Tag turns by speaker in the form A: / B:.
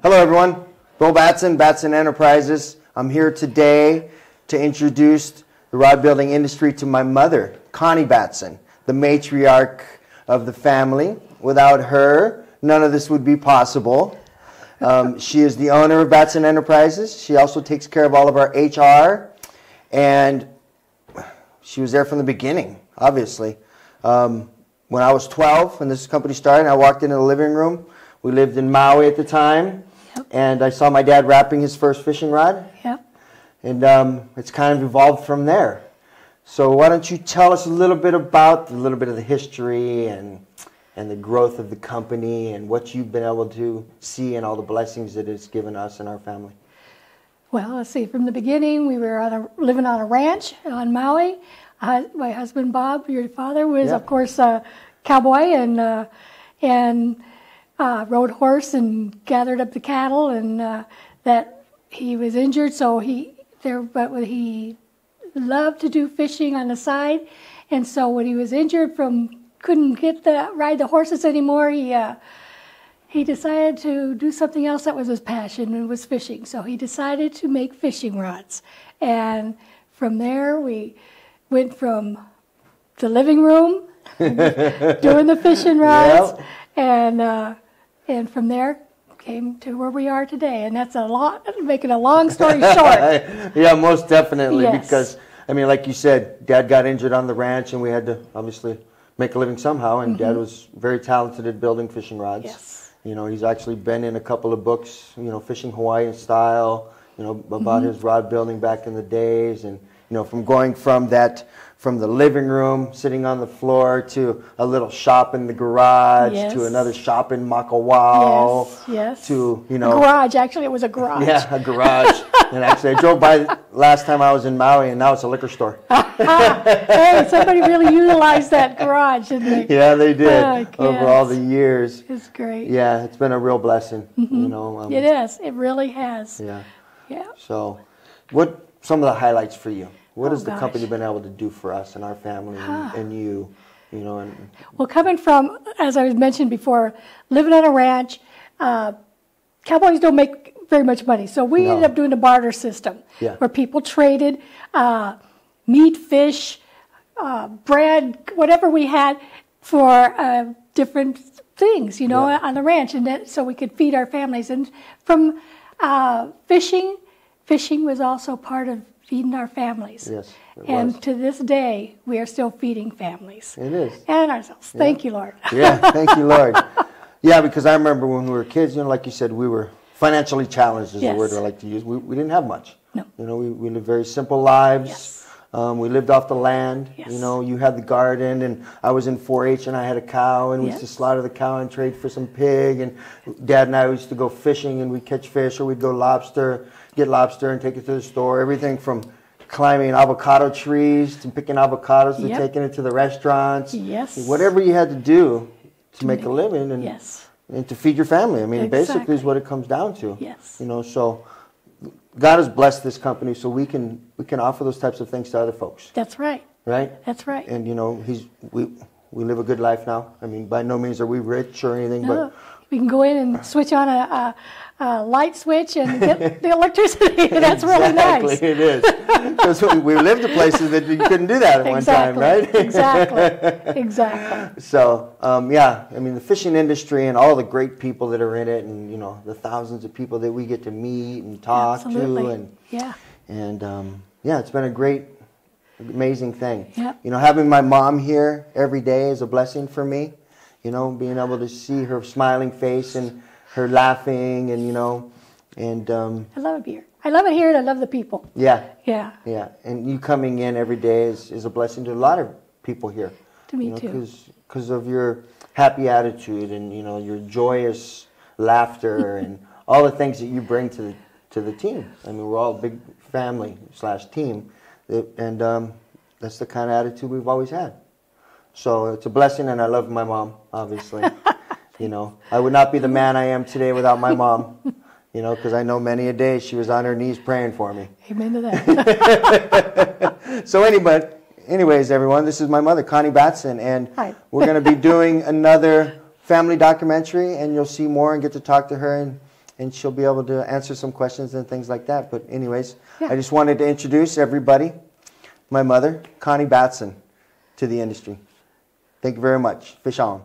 A: Hello everyone, Bill Batson, Batson Enterprises. I'm here today to introduce the rod building industry to my mother, Connie Batson, the matriarch of the family. Without her, none of this would be possible. She is the owner of Batson Enterprises. She also takes care of all of our HR, and she was there from the beginning, obviously. When I was 12, when this company started, I walked into the living room. We lived in Maui at the time, and I saw my dad wrapping his first fishing rod. And it's kind of evolved from there. So why don't you tell us a little bit about the history and the growth of the company and what you've been able to see and all the blessings that it's given us and our family.
B: Well, let's see. From the beginning, we were living on a ranch on Maui. My husband Bob, your father, was of course a cowboy and rode horse and gathered up the cattle, and that he was injured, so he loved to do fishing on the side, and so when he was injured couldn't ride the horses anymore, he decided to do something else that was his passion, and was fishing. So he decided to make fishing rods, and from there we went from the living room doing the fishing rods, and from there came to where we are today. And that's making a long story short.
A: Yeah, most definitely.
B: Yes.
A: Because, I mean, like you said, Dad got injured on the ranch, and we had to obviously make a living somehow. And Dad was very talented at building fishing rods.
B: Yes.
A: You know, he's actually been in a couple of books, you know, Fishing Hawaiian Style, you know, about his rod building back in the days. And, you know, from going from the living room, sitting on the floor, to a little shop in the garage, to another shop in Makawao, to, you know...
B: A garage, actually, it was a garage.
A: Yeah, a garage. And actually, I drove by last time I was in Maui, and now it's a liquor store.
B: Hey, somebody really utilized that garage, didn't they?
A: Yeah, they did, over all the years.
B: It's great.
A: Yeah, it's been a real blessing, you know.
B: It is. It really has.
A: Yeah.
B: Yeah.
A: So, what some of the highlights for you? What has the company been able to do for us and our family and you know?
B: Well, coming from, as I mentioned before, living on a ranch, cowboys don't make very much money. So we ended up doing a barter system where people traded meat, fish, bread, whatever we had for different things, you know, on the ranch. And so we could feed our families. And from fishing was also part of feeding our families.
A: Yes,
B: and to this day, we are still feeding families.
A: It is.
B: And ourselves. Thank you, Lord.
A: Yeah, thank you, Lord. Yeah, because I remember when we were kids, you know, like you said, we were financially challenged is the word I like to use. We didn't have much.
B: No.
A: You know, we lived very simple lives.
B: Yes.
A: We lived off the land.
B: Yes.
A: You know, you had the garden, and I was in 4-H, and I had a cow, and we used to slaughter the cow and trade for some pig. And Dad and I used to go fishing, and we'd catch fish, or we'd go get lobster and take it to the store. Everything from climbing avocado trees to picking avocados to taking it to the restaurants.
B: Yes.
A: Whatever you had to do to make a living and to feed your family. I mean, basically is what it comes down to.
B: Yes.
A: You know, so God has blessed this company so we can offer those types of things to other folks.
B: That's right.
A: Right?
B: That's right.
A: And you know, we live a good life now. I mean, by no means are we rich or anything, but
B: we can go in and switch on a light switch and get the electricity. That's really nice.
A: Exactly, it is. Because we lived in places that you couldn't do that at one time, right?
B: Exactly.
A: So, yeah, I mean, the fishing industry and all the great people that are in it, and, you know, the thousands of people that we get to meet and talk to. And, yeah, it's been a great, amazing thing.
B: Yep.
A: You know, having my mom here every day is a blessing for me. You know, being able to see her smiling face and her laughing, and, you know, and...
B: I love it here. I love it here, and I love the people.
A: Yeah.
B: Yeah.
A: Yeah, and you coming in every day is a blessing to a lot of people here.
B: To me, too.
A: Because of your happy attitude and, you know, your joyous laughter and all the things that you bring to the team. I mean, we're all a big family/team, and that's the kind of attitude we've always had. So it's a blessing, and I love my mom, obviously. You know, I would not be the man I am today without my mom. You know, because I know many a day she was on her knees praying for me.
B: Amen to that.
A: So anyways, everyone, this is my mother, Connie Batson, and we're going to be doing another family documentary, and you'll see more and get to talk to her and she'll be able to answer some questions and things like that. But anyways,
B: Yeah.
A: I just wanted to introduce everybody, my mother, Connie Batson, to the industry. Thank you very much. Fish on.